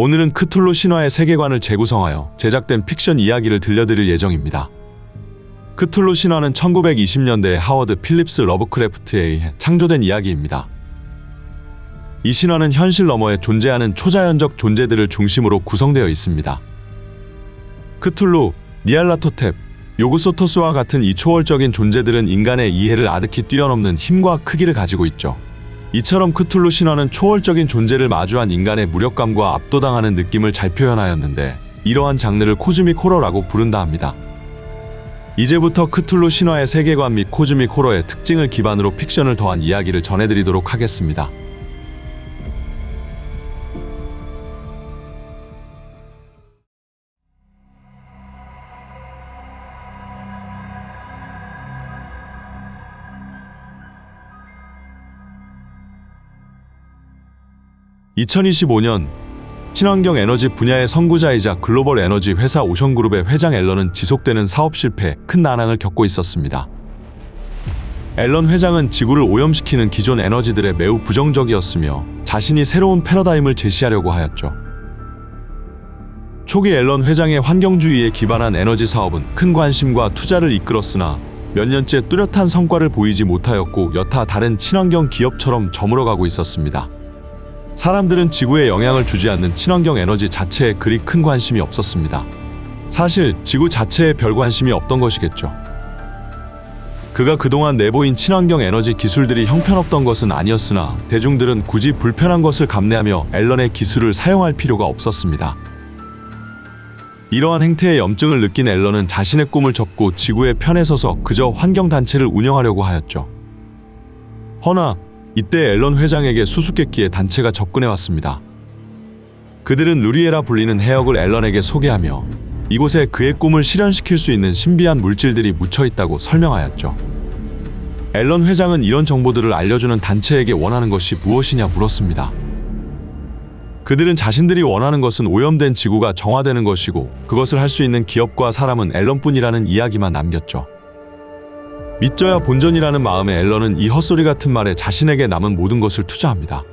오늘은 크툴루 신화의 세계관을 재구성하여 제작된 픽션 이야기를 들려드릴 예정입니다. 크툴루 신화는 1920년대에 하워드 필립스 러브크래프트에 의해 창조된 이야기입니다. 이 신화는 현실 너머에 존재하는 초자연적 존재들을 중심으로 구성되어 있습니다. 크툴루, 니알라토텝, 요그소토스와 같은 이 초월적인 존재들은 인간의 이해를 아득히 뛰어넘는 힘과 크기를 가지고 있죠. 이처럼 크툴루 신화는 초월적인 존재를 마주한 인간의 무력감과 압도당하는 느낌을 잘 표현하였는데, 이러한 장르를 코즈믹 호러라고 부른다 합니다. 이제부터 크툴루 신화의 세계관 및 코즈믹 호러의 특징을 기반으로 픽션을 더한 이야기를 전해드리도록 하겠습니다. (2025년) 친환경 에너지 분야의 선구자이자 글로벌 에너지 회사 오션그룹의 회장 앨런은 지속되는 사업 실패에 큰 난항을 겪고 있었습니다. 앨런 회장은 지구를 오염시키는 기존 에너지들에 매우 부정적이었으며 자신이 새로운 패러다임을 제시하려고 하였죠. 초기 앨런 회장의 환경주의에 기반한 에너지 사업은 큰 관심과 투자를 이끌었으나 몇 년째 뚜렷한 성과를 보이지 못하였고, 여타 다른 친환경 기업처럼 저물어가고 있었습니다. 사람들은 지구에 영향을 주지 않는 친환경 에너지 자체에 그리 큰 관심이 없었습니다. 사실 지구 자체에 별 관심이 없던 것이겠죠. 그가 그동안 내보인 친환경 에너지 기술들이 형편없던 것은 아니었으나 대중들은 굳이 불편한 것을 감내하며 앨런의 기술을 사용할 필요가 없었습니다. 이러한 행태에 염증을 느낀 앨런은 자신의 꿈을 접고 지구의 편에 서서 그저 환경단체를 운영하려고 하였죠. 허나 이때 앨런 회장에게 수수께끼의 단체가 접근해왔습니다. 그들은 루리에라 불리는 해역을 앨런에게 소개하며 이곳에 그의 꿈을 실현시킬 수 있는 신비한 물질들이 묻혀있다고 설명하였죠. 앨런 회장은 이런 정보들을 알려주는 단체에게 원하는 것이 무엇이냐 물었습니다. 그들은 자신들이 원하는 것은 오염된 지구가 정화되는 것이고, 그것을 할 수 있는 기업과 사람은 앨런뿐이라는 이야기만 남겼죠. 믿져야 본전이라는 마음에 앨런은 이 헛소리 같은 말에 자신에게 남은 모든 것을 투자합니다.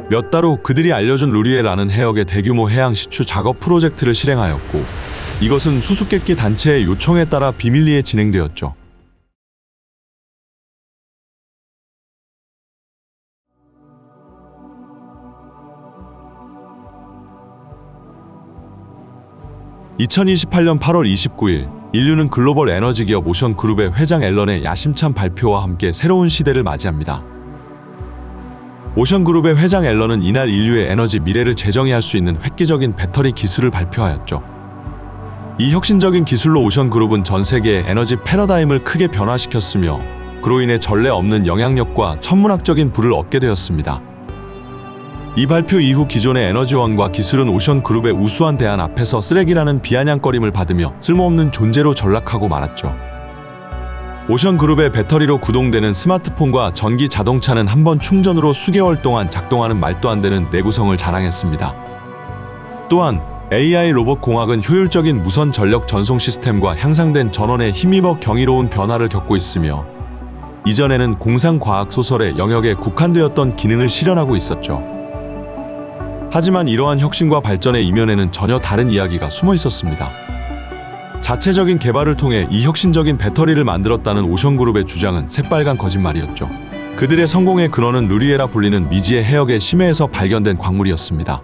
몇 달 후 그들이 알려준 루리에라는 해역의 대규모 해양 시추 작업 프로젝트를 실행하였고, 이것은 수수께끼 단체의 요청에 따라 비밀리에 진행되었죠. (2028년 8월 29일) 인류는 글로벌 에너지 기업 오션그룹의 회장 앨런의 야심찬 발표와 함께 새로운 시대를 맞이합니다. 오션그룹의 회장 앨런은 이날 인류의 에너지 미래를 재정의할 수 있는 획기적인 배터리 기술을 발표하였죠. 이 혁신적인 기술로 오션그룹은 전 세계의 에너지 패러다임을 크게 변화시켰으며, 그로 인해 전례 없는 영향력과 천문학적인 부를 얻게 되었습니다. 이 발표 이후 기존의 에너지원과 기술은 오션그룹의 우수한 대안 앞에서 쓰레기라는 비아냥거림을 받으며 쓸모없는 존재로 전락하고 말았죠. 오션그룹의 배터리로 구동되는 스마트폰과 전기 자동차는 한 번 충전으로 수개월 동안 작동하는 말도 안 되는 내구성을 자랑했습니다. 또한 AI 로봇 공학은 효율적인 무선 전력 전송 시스템과 향상된 전원에 힘입어 경이로운 변화를 겪고 있으며, 이전에는 공상과학 소설의 영역에 국한되었던 기능을 실현하고 있었죠. 하지만 이러한 혁신과 발전의 이면에는 전혀 다른 이야기가 숨어 있었습니다. 자체적인 개발을 통해 이 혁신적인 배터리를 만들었다는 오션그룹의 주장은 새빨간 거짓말이었죠. 그들의 성공의 근원은 루리에라 불리는 미지의 해역의 심해에서 발견된 광물이었습니다.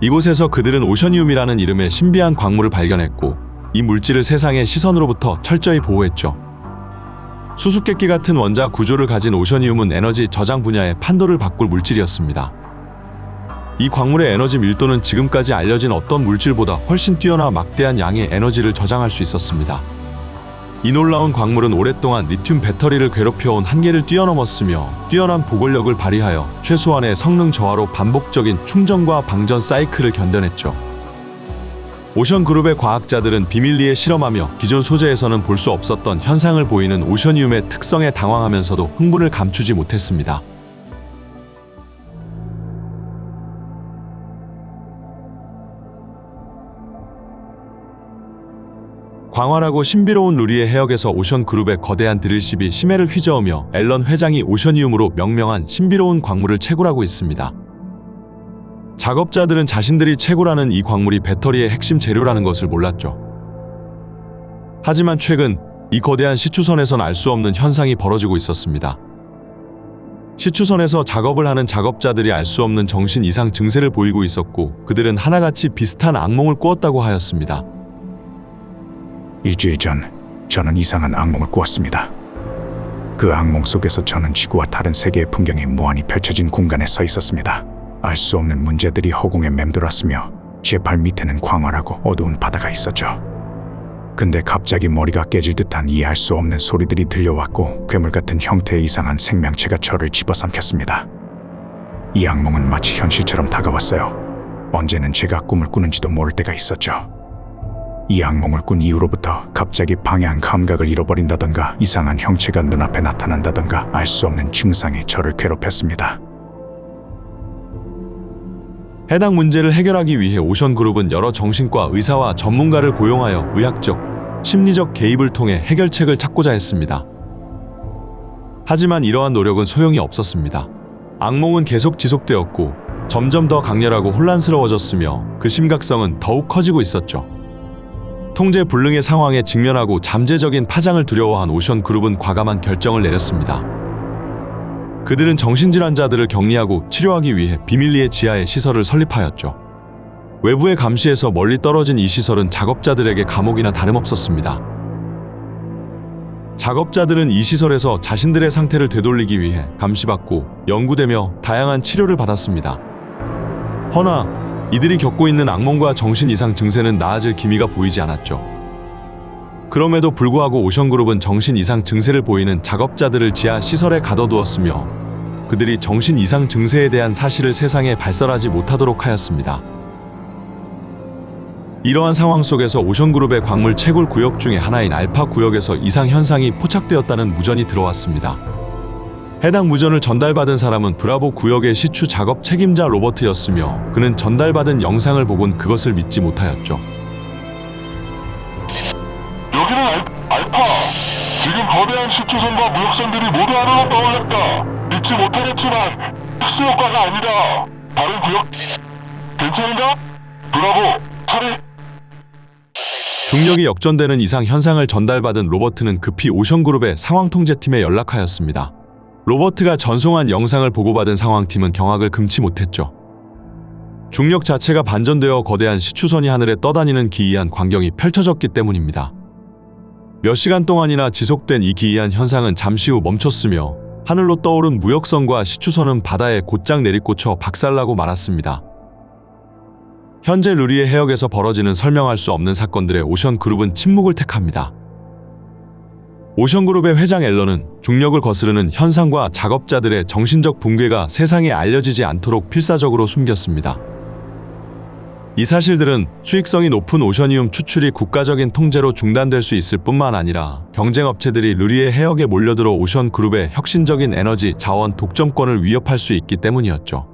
이곳에서 그들은 오셔니움이라는 이름의 신비한 광물을 발견했고, 이 물질을 세상의 시선으로부터 철저히 보호했죠. 수수께끼 같은 원자 구조를 가진 오셔니움은 에너지 저장 분야의 판도를 바꿀 물질이었습니다. 이 광물의 에너지 밀도는 지금까지 알려진 어떤 물질보다 훨씬 뛰어나 막대한 양의 에너지를 저장할 수 있었습니다. 이 놀라운 광물은 오랫동안 리튬 배터리를 괴롭혀온 한계를 뛰어넘었으며, 뛰어난 보골력을 발휘하여 최소한의 성능 저하로 반복적인 충전과 방전 사이클을 견뎌냈죠. 오션그룹의 과학자들은 비밀리에 실험하며 기존 소재에서는 볼 수 없었던 현상을 보이는 오셔니움의 특성에 당황하면서도 흥분을 감추지 못했습니다. 광활하고 신비로운 루리의 해역에서 오션그룹의 거대한 드릴십이 심해를 휘저으며 앨런 회장이 오셔니움으로 명명한 신비로운 광물을 채굴하고 있습니다. 작업자들은 자신들이 채굴하는 이 광물이 배터리의 핵심 재료라는 것을 몰랐죠. 하지만 최근 이 거대한 시추선에선 알 수 없는 현상이 벌어지고 있었습니다. 시추선에서 작업을 하는 작업자들이 알 수 없는 정신 이상 증세를 보이고 있었고, 그들은 하나같이 비슷한 악몽을 꾸었다고 하였습니다. 일주일 전 저는 이상한 악몽을 꾸었습니다. 그 악몽 속에서 저는 지구와 다른 세계의 풍경이 무한히 펼쳐진 공간에 서 있었습니다. 알 수 없는 문제들이 허공에 맴돌았으며 제 발 밑에는 광활하고 어두운 바다가 있었죠. 근데 갑자기 머리가 깨질 듯한 이해할 수 없는 소리들이 들려왔고, 괴물 같은 형태의 이상한 생명체가 저를 집어삼켰습니다. 이 악몽은 마치 현실처럼 다가왔어요. 언제는 제가 꿈을 꾸는지도 모를 때가 있었죠. 이 악몽을 꾼 이후로부터 갑자기 방향 감각을 잃어버린다던가 이상한 형체가 눈앞에 나타난다던가 알 수 없는 증상이 저를 괴롭혔습니다. 해당 문제를 해결하기 위해 오션그룹은 여러 정신과 의사와 전문가를 고용하여 의학적, 심리적 개입을 통해 해결책을 찾고자 했습니다. 하지만 이러한 노력은 소용이 없었습니다. 악몽은 계속 지속되었고 점점 더 강렬하고 혼란스러워졌으며 그 심각성은 더욱 커지고 있었죠. 통제 불능의 상황에 직면하고 잠재적인 파장을 두려워한 오션그룹은 과감한 결정을 내렸습니다. 그들은 정신질환자들을 격리하고 치료하기 위해 비밀리에 지하에 시설을 설립하였죠. 외부의 감시에서 멀리 떨어진 이 시설은 작업자들에게 감옥이나 다름없었습니다. 작업자들은 이 시설에서 자신들의 상태를 되돌리기 위해 감시받고 연구되며 다양한 치료를 받았습니다. 허나 이들이 겪고 있는 악몽과 정신 이상 증세는 나아질 기미가 보이지 않았죠. 그럼에도 불구하고 오션그룹은 정신 이상 증세를 보이는 작업자들을 지하 시설에 가둬두었으며 그들이 정신 이상 증세에 대한 사실을 세상에 발설하지 못하도록 하였습니다. 이러한 상황 속에서 오션그룹의 광물 채굴 구역 중에 하나인 알파 구역에서 이상 현상이 포착되었다는 무전이 들어왔습니다. 해당 무전을 전달받은 사람은 브라보 구역의 시추 작업 책임자 로버트였으며 그는 전달받은 영상을 보곤 그것을 믿지 못하였죠. 여기는 알파. 지금 거대한 시추선과 무역선들이 모두 하늘로 떠올랐다. 믿지 못하겠지만 특수효과가 아니라 다른 구역. 괜찮은가? 브라보, 차례. 중력이 역전되는 이상 현상을 전달받은 로버트는 급히 오션그룹의 상황통제팀에 연락하였습니다. 로버트가 전송한 영상을 보고받은 상황팀은 경악을 금치 못했죠. 중력 자체가 반전되어 거대한 시추선이 하늘에 떠다니는 기이한 광경이 펼쳐졌기 때문입니다. 몇 시간 동안이나 지속된 이 기이한 현상은 잠시 후 멈췄으며 하늘로 떠오른 무역선과 시추선은 바다에 곧장 내리꽂혀 박살나고 말았습니다. 현재 루리의 해역에서 벌어지는 설명할 수 없는 사건들의 오션그룹은 침묵을 택합니다. 오션그룹의 회장 앨런은 중력을 거스르는 현상과 작업자들의 정신적 붕괴가 세상에 알려지지 않도록 필사적으로 숨겼습니다. 이 사실들은 수익성이 높은 오셔니움 추출이 국가적인 통제로 중단될 수 있을 뿐만 아니라 경쟁업체들이 루리의 해역에 몰려들어 오션그룹의 혁신적인 에너지 자원 독점권을 위협할 수 있기 때문이었죠.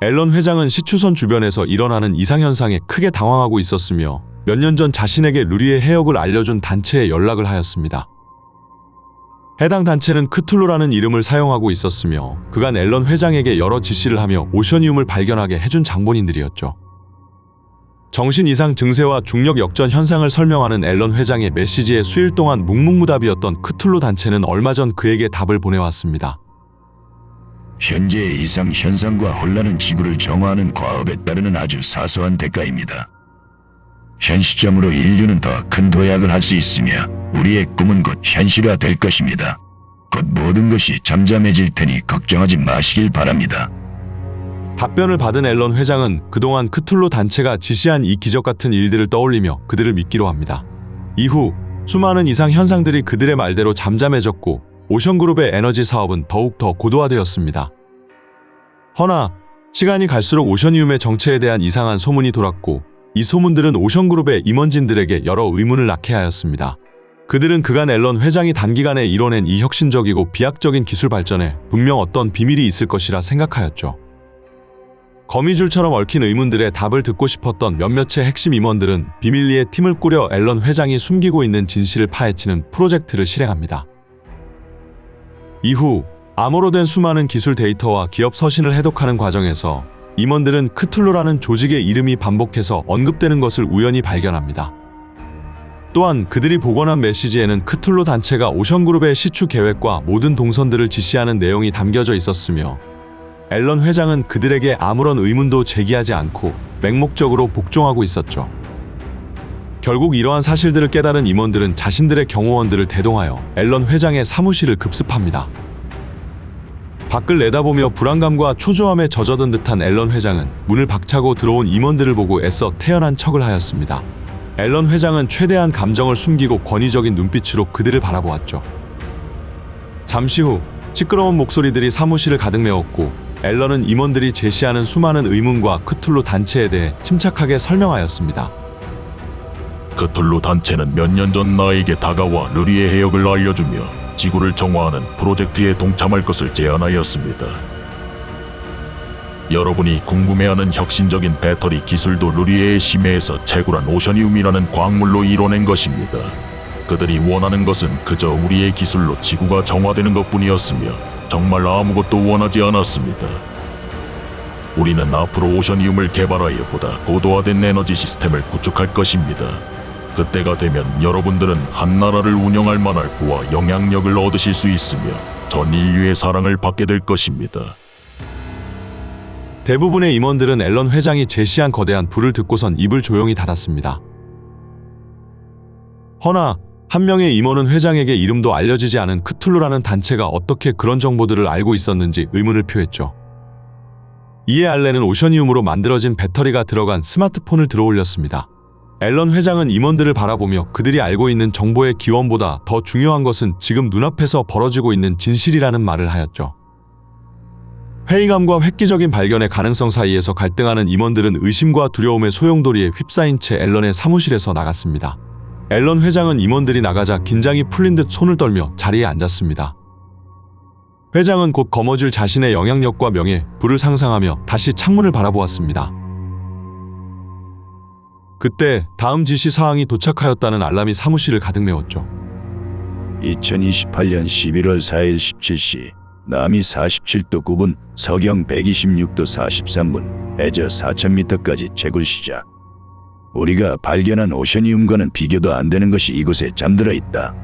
앨런 회장은 시추선 주변에서 일어나는 이상현상에 크게 당황하고 있었으며 몇 년 전 자신에게 루리의 해역을 알려준 단체에 연락을 하였습니다. 해당 단체는 크툴루라는 이름을 사용하고 있었으며 그간 앨런 회장에게 여러 지시를 하며 오셔니움을 발견하게 해준 장본인들이었죠. 정신 이상 증세와 중력 역전 현상을 설명하는 앨런 회장의 메시지에 수일 동안 묵묵무답이었던 크툴루 단체는 얼마 전 그에게 답을 보내왔습니다. 현재의 이상 현상과 혼란은 지구를 정화하는 과업에 따르는 아주 사소한 대가입니다. 현 시점으로 인류는 더 큰 도약을 할 수 있으며 우리의 꿈은 곧 현실화될 것입니다. 곧 모든 것이 잠잠해질 테니 걱정하지 마시길 바랍니다. 답변을 받은 앨런 회장은 그동안 크툴루 단체가 지시한 이 기적 같은 일들을 떠올리며 그들을 믿기로 합니다. 이후 수많은 이상 현상들이 그들의 말대로 잠잠해졌고 오션그룹의 에너지 사업은 더욱 더 고도화되었습니다. 허나 시간이 갈수록 오셔니움의 정체에 대한 이상한 소문이 돌았고 이 소문들은 오션그룹의 임원진들에게 여러 의문을 낳게 하였습니다. 그들은 그간 앨런 회장이 단기간에 이뤄낸 이 혁신적이고 비약적인 기술 발전에 분명 어떤 비밀이 있을 것이라 생각하였죠. 거미줄처럼 얽힌 의문들의 답을 듣고 싶었던 몇몇의 핵심 임원들은 비밀리에 팀을 꾸려 앨런 회장이 숨기고 있는 진실을 파헤치는 프로젝트를 실행합니다. 이후 암호로 된 수많은 기술 데이터와 기업 서신을 해독하는 과정에서 임원들은 크툴루라는 조직의 이름이 반복해서 언급되는 것을 우연히 발견합니다. 또한 그들이 복원한 메시지에는 크툴루 단체가 오션그룹의 시추 계획과 모든 동선들을 지시하는 내용이 담겨져 있었으며 앨런 회장은 그들에게 아무런 의문도 제기하지 않고 맹목적으로 복종하고 있었죠. 결국 이러한 사실들을 깨달은 임원들은 자신들의 경호원들을 대동하여 앨런 회장의 사무실을 급습합니다. 밖을 내다보며 불안감과 초조함에 젖어든 듯한 앨런 회장은 문을 박차고 들어온 임원들을 보고 애써 태연한 척을 하였습니다. 앨런 회장은 최대한 감정을 숨기고 권위적인 눈빛으로 그들을 바라보았죠. 잠시 후 시끄러운 목소리들이 사무실을 가득 메웠고 앨런은 임원들이 제시하는 수많은 의문과 크툴루 단체에 대해 침착하게 설명하였습니다. 크툴루 단체는 몇 년 전 나에게 다가와 르리의 해역을 알려주며 지구를 정화하는 프로젝트에 동참할 것을 제안하였습니다. 여러분이 궁금해하는 혁신적인 배터리 기술도 르리에의 심해에서 채굴한 오셔니움이라는 광물로 이뤄낸 것입니다. 그들이 원하는 것은 그저 우리의 기술로 지구가 정화되는 것뿐이었으며 정말 아무것도 원하지 않았습니다. 우리는 앞으로 오셔니움을 개발하여 보다 고도화된 에너지 시스템을 구축할 것입니다. 그때가 되면 여러분들은 한 나라를 운영할 만할 부와 영향력을 얻으실 수 있으며 전 인류의 사랑을 받게 될 것입니다. 대부분의 임원들은 앨런 회장이 제시한 거대한 불을 듣고선 입을 조용히 닫았습니다. 허나 한 명의 임원은 회장에게 이름도 알려지지 않은 크툴루라는 단체가 어떻게 그런 정보들을 알고 있었는지 의문을 표했죠. 이에 알렌은 오셔니움으로 만들어진 배터리가 들어간 스마트폰을 들어올렸습니다. 앨런 회장은 임원들을 바라보며 그들이 알고 있는 정보의 기원보다 더 중요한 것은 지금 눈앞에서 벌어지고 있는 진실이라는 말을 하였죠. 회의감과 획기적인 발견의 가능성 사이에서 갈등하는 임원들은 의심과 두려움의 소용돌이에 휩싸인 채 앨런의 사무실에서 나갔습니다. 앨런 회장은 임원들이 나가자 긴장이 풀린 듯 손을 떨며 자리에 앉았습니다. 회장은 곧 거머쥘 자신의 영향력과 명예, 부를 상상하며 다시 창문을 바라보았습니다. 그때 다음 지시 사항이 도착하였다는 알람이 사무실을 가득 메웠죠. 2028년 11월 4일 17시 남이 47도 9분, 서경 126도 43분, 해저 4000m까지 채굴 시작. 우리가 발견한 오셔니움과는 비교도 안 되는 것이 이곳에 잠들어 있다.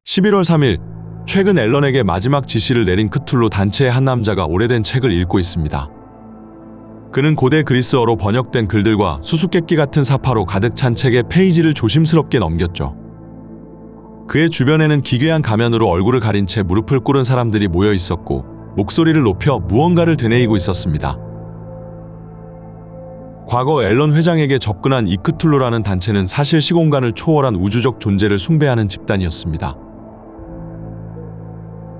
(11월 3일) 최근 앨런에게 마지막 지시를 내린 크툴루 단체의 한 남자가 오래된 책을 읽고 있습니다. 그는 고대 그리스어로 번역된 글들과 수수께끼 같은 사파로 가득 찬 책의 페이지를 조심스럽게 넘겼죠. 그의 주변에는 기괴한 가면으로 얼굴을 가린 채 무릎을 꿇은 사람들이 모여 있었고 목소리를 높여 무언가를 되뇌이고 있었습니다. 과거 앨런 회장에게 접근한 이 크툴루라는 단체는 사실 시공간을 초월한 우주적 존재를 숭배하는 집단이었습니다.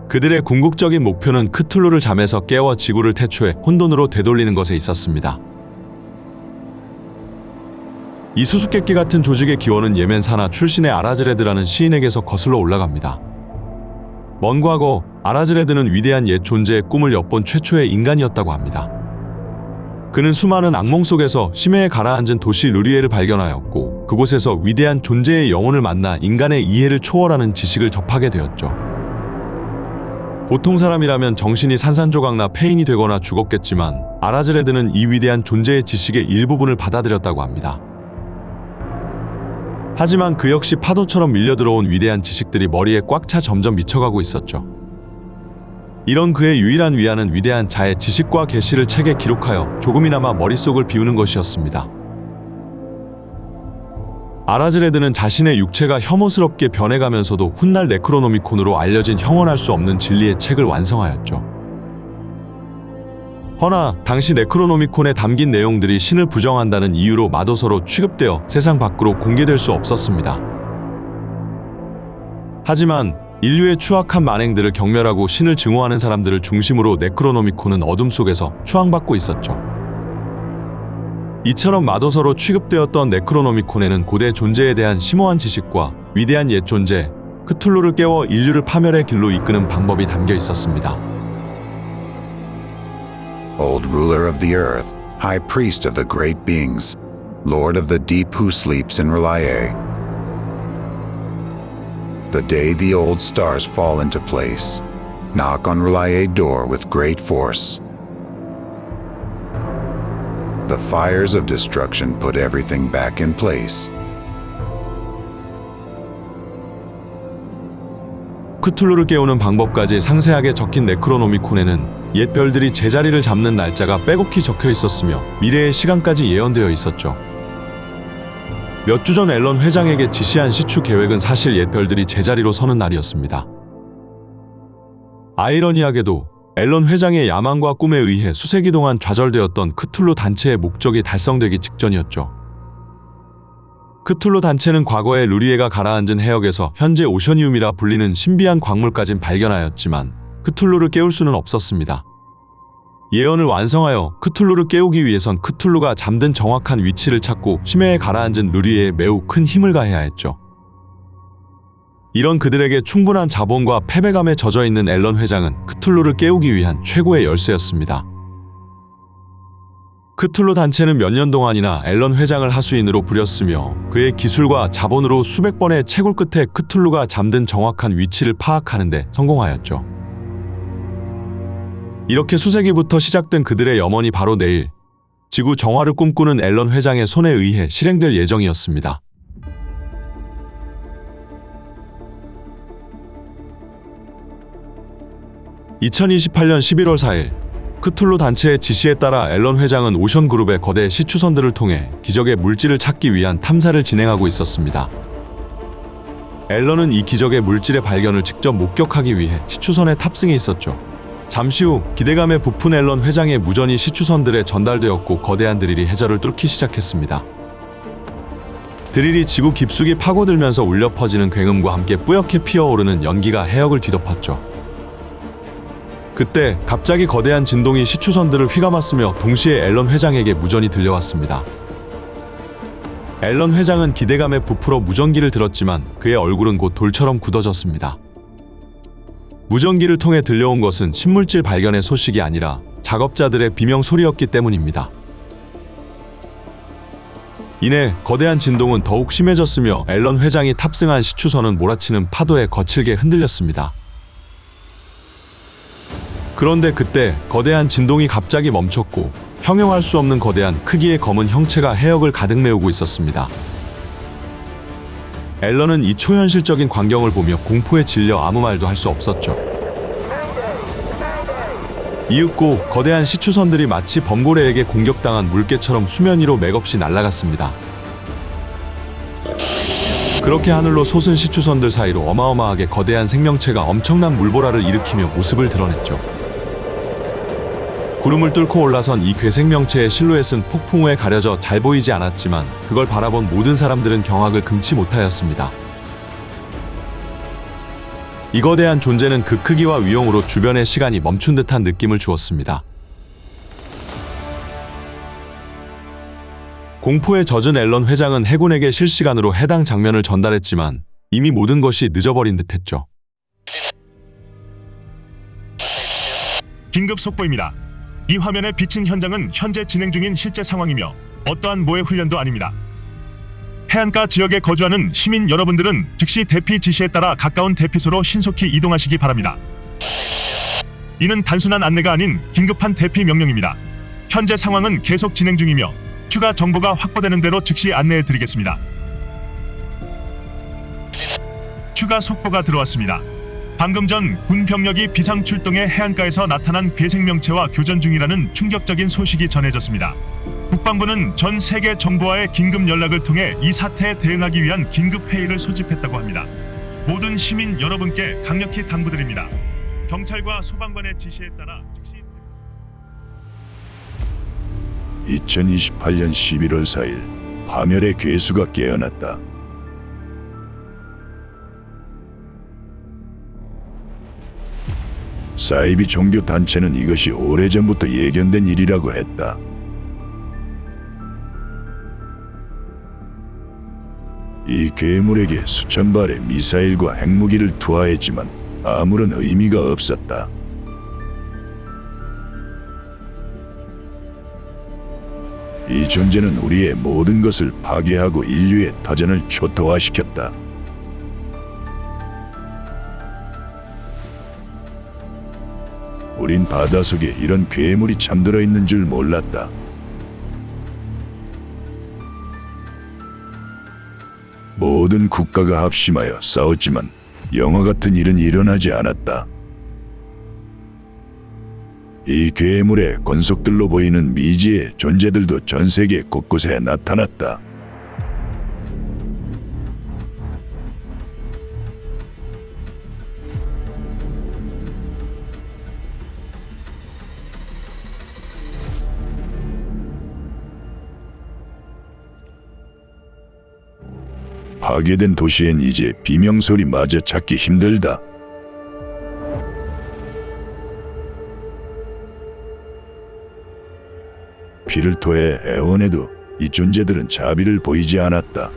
그들의 궁극적인 목표는 크툴루를 잠에서 깨워 지구를 태초에 혼돈으로 되돌리는 것에 있었습니다. 이 수수께끼 같은 조직의 기원은 예멘 산하 출신의 아라즈레드라는 시인에게서 거슬러 올라갑니다. 먼 과거 아라즈레드는 위대한 옛 존재의 꿈을 엿본 최초의 인간이었다고 합니다. 그는 수많은 악몽 속에서 심해에 가라앉은 도시 르리에를 발견하였고 그곳에서 위대한 존재의 영혼을 만나 인간의 이해를 초월하는 지식을 접하게 되었죠. 보통 사람이라면 정신이 산산조각나 폐인이 되거나 죽었겠지만 아라즈레드는 이 위대한 존재의 지식의 일부분을 받아들였다고 합니다. 하지만 그 역시 파도처럼 밀려들어온 위대한 지식들이 머리에 꽉 차 점점 미쳐가고 있었죠. 이런 그의 유일한 위안은 위대한 자의 지식과 계시를 책에 기록하여 조금이나마 머릿속을 비우는 것이었습니다. 아라즈레드는 자신의 육체가 혐오스럽게 변해가면서도 훗날 네크로노미콘으로 알려진 형언할 수 없는 진리의 책을 완성하였죠. 허나 당시 네크로노미콘에 담긴 내용들이 신을 부정한다는 이유로 마도서로 취급되어 세상 밖으로 공개될 수 없었습니다. 하지만 인류의 추악한 만행들을 경멸하고 신을 증오하는 사람들을 중심으로 네크로노미콘은 어둠 속에서 추앙받고 있었죠. 이처럼 마도서로 취급되었던 네크로노미콘에는 고대 존재에 대한 심오한 지식과 위대한 옛 존재, 크툴루를 깨워 인류를 파멸의 길로 이끄는 방법이 담겨 있었습니다. Old ruler of the earth, high priest of the great beings, lord of the deep who sleeps in R'lyeh. The day the old stars fall into place, knock on R'lyeh door with great force. The fires of destruction put everything back in place. 크툴루를 깨우는 방법까지 상세하게 적힌 네크로노미콘에는 옛 별들이 제자리를 잡는 날짜가 빼곡히 적혀 있었으며 미래의 시간까지 예언되어 있었죠. 몇 주 전 앨런 회장에게 지시한 시추 계획은 사실 옛 별들이 제자리로 서는 날이었습니다. 아이러니하게도 앨런 회장의 야망과 꿈에 의해 수세기 동안 좌절되었던 크툴루 단체의 목적이 달성되기 직전이었죠. 크툴루 단체는 과거에 루리에가 가라앉은 해역에서 현재 오셔니움이라 불리는 신비한 광물까진 발견하였지만 크툴루를 깨울 수는 없었습니다. 예언을 완성하여 크툴루를 깨우기 위해선 크툴루가 잠든 정확한 위치를 찾고 심해에 가라앉은 루리에에 매우 큰 힘을 가해야 했죠. 이런 그들에게 충분한 자본과 패배감에 젖어있는 앨런 회장은 크툴루를 깨우기 위한 최고의 열쇠였습니다. 크툴루 단체는 몇 년 동안이나 앨런 회장을 하수인으로 부렸으며 그의 기술과 자본으로 수백 번의 채굴 끝에 크툴루가 잠든 정확한 위치를 파악하는 데 성공하였죠. 이렇게 수세기부터 시작된 그들의 염원이 바로 내일 지구 정화를 꿈꾸는 앨런 회장의 손에 의해 실행될 예정이었습니다. (2028년 11월 4일) 크툴루 단체의 지시에 따라 앨런 회장은 오션그룹의 거대 시추선들을 통해 기적의 물질을 찾기 위한 탐사를 진행하고 있었습니다. 앨런은 이 기적의 물질의 발견을 직접 목격하기 위해 시추선에 탑승해 있었죠. 잠시 후 기대감에 부푼 앨런 회장의 무전이 시추선들에 전달되었고 거대한 드릴이 해저를 뚫기 시작했습니다. 드릴이 지구 깊숙이 파고들면서 울려 퍼지는 굉음과 함께 뿌옇게 피어오르는 연기가 해역을 뒤덮었죠. 그때 갑자기 거대한 진동이 시추선들을 휘감았으며 동시에 앨런 회장에게 무전이 들려왔습니다. 앨런 회장은 기대감에 부풀어 무전기를 들었지만 그의 얼굴은 곧 돌처럼 굳어졌습니다. 무전기를 통해 들려온 것은 신물질 발견의 소식이 아니라 작업자들의 비명 소리였기 때문입니다. 이내 거대한 진동은 더욱 심해졌으며 앨런 회장이 탑승한 시추선은 몰아치는 파도에 거칠게 흔들렸습니다. 그런데 그때 거대한 진동이 갑자기 멈췄고 형용할 수 없는 거대한 크기의 검은 형체가 해역을 가득 메우고 있었습니다. 앨런은 이 초현실적인 광경을 보며 공포에 질려 아무 말도 할 수 없었죠. 이윽고 거대한 시추선들이 마치 범고래에게 공격당한 물개처럼 수면 위로 맥없이 날아갔습니다. 그렇게 하늘로 솟은 시추선들 사이로 어마어마하게 거대한 생명체가 엄청난 물보라를 일으키며 모습을 드러냈죠. 구름을 뚫고 올라선 이 괴생명체의 실루엣은 폭풍 후에 가려져 잘 보이지 않았지만 그걸 바라본 모든 사람들은 경악을 금치 못하였습니다. 이 거대한 존재는 그 크기와 위용으로 주변의 시간이 멈춘 듯한 느낌을 주었습니다. 공포에 젖은 앨런 회장은 해군에게 실시간으로 해당 장면을 전달했지만 이미 모든 것이 늦어버린 듯했죠. 긴급 속보입니다. 이 화면에 비친 현장은 현재 진행 중인 실제 상황이며 어떠한 모의 훈련도 아닙니다. 해안가 지역에 거주하는 시민 여러분들은 즉시 대피 지시에 따라 가까운 대피소로 신속히 이동하시기 바랍니다. 이는 단순한 안내가 아닌 긴급한 대피 명령입니다. 현재 상황은 계속 진행 중이며 추가 정보가 확보되는 대로 즉시 안내해 드리겠습니다. 추가 속보가 들어왔습니다. 방금 전 군 병력이 비상 출동해 해안가에서 나타난 괴생명체와 교전 중이라는 충격적인 소식이 전해졌습니다. 국방부는 전 세계 정부와의 긴급 연락을 통해 이 사태에 대응하기 위한 긴급 회의를 소집했다고 합니다. 모든 시민 여러분께 강력히 당부드립니다. 경찰과 소방관의 지시에 따라 즉시 2028년 11월 4일 파멸의 괴수가 깨어났다. 사이비 종교 단체는 이것이 오래전부터 예견된 일이라고 했다. 이 괴물에게 수천 발의 미사일과 핵무기를 투하했지만 아무런 의미가 없었다. 이 존재는 우리의 모든 것을 파괴하고 인류의 터전을 초토화시켰다. 우린 바닷속에 이런 괴물이 잠들어 있는 줄 몰랐다. 모든 국가가 합심하여 싸웠지만 영화 같은 일은 일어나지 않았다. 이 괴물의 권속들로 보이는 미지의 존재들도 전 세계 곳곳에 나타났다. 파괴된 도시엔 이제 비명소리마저 찾기 힘들다. 피를 토해 애원해도 이 존재들은 자비를 보이지 않았다.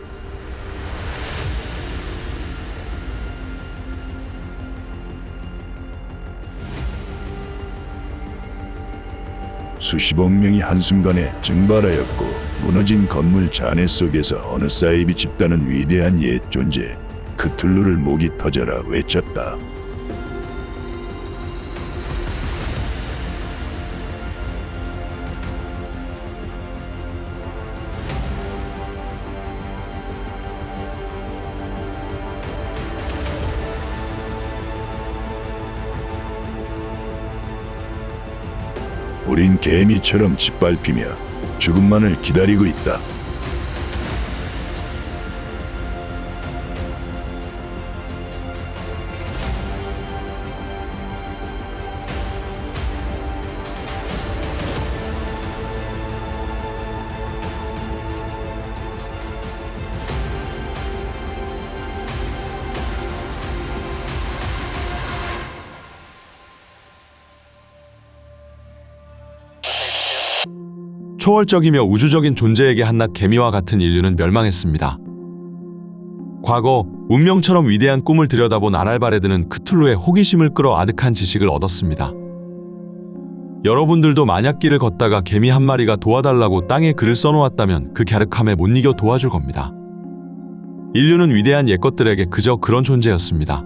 수십억 명이 한순간에 증발하였고 무너진 건물 잔해 속에서 어느 사이비 집단은 위대한 옛 존재 크툴루를 목이 터져라 외쳤다. 우린 개미처럼 짓밟히며 죽음만을 기다리고 있다. 초월적이며 우주적인 존재에게 한낱 개미와 같은 인류는 멸망했습니다. 과거 운명처럼 위대한 꿈을 들여다본 아랄바레드는 크툴루의 호기심을 끌어 아득한 지식을 얻었습니다. 여러분들도 만약 길을 걷다가 개미 한 마리가 도와달라고 땅에 글을 써놓았다면 그 갸륵함에 못 이겨 도와줄 겁니다. 인류는 위대한 옛것들에게 그저 그런 존재였습니다.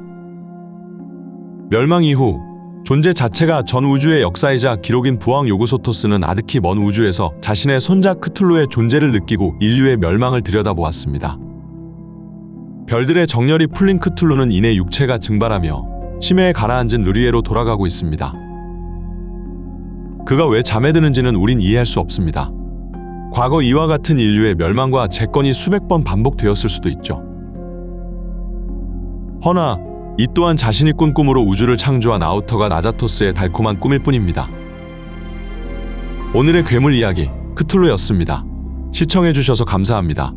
멸망 이후 존재 자체가 전 우주의 역사이자 기록인 부왕 요구소토스는 아득히 먼 우주에서 자신의 손자 크툴루의 존재를 느끼고 인류의 멸망을 들여다보았습니다. 별들의 정열이 풀린 크툴루는 이내 육체가 증발하며 심해에 가라앉은 르리에로 돌아가고 있습니다. 그가 왜 잠에 드는지는 우린 이해할 수 없습니다. 과거 이와 같은 인류의 멸망과 재건이 수백 번 반복되었을 수도 있죠. 허나 이 또한 자신이 꾼 꿈으로 우주를 창조한 아우터가 나자토스의 달콤한 꿈일 뿐입니다. 오늘의 괴물 이야기 크툴루였습니다. 시청해주셔서 감사합니다.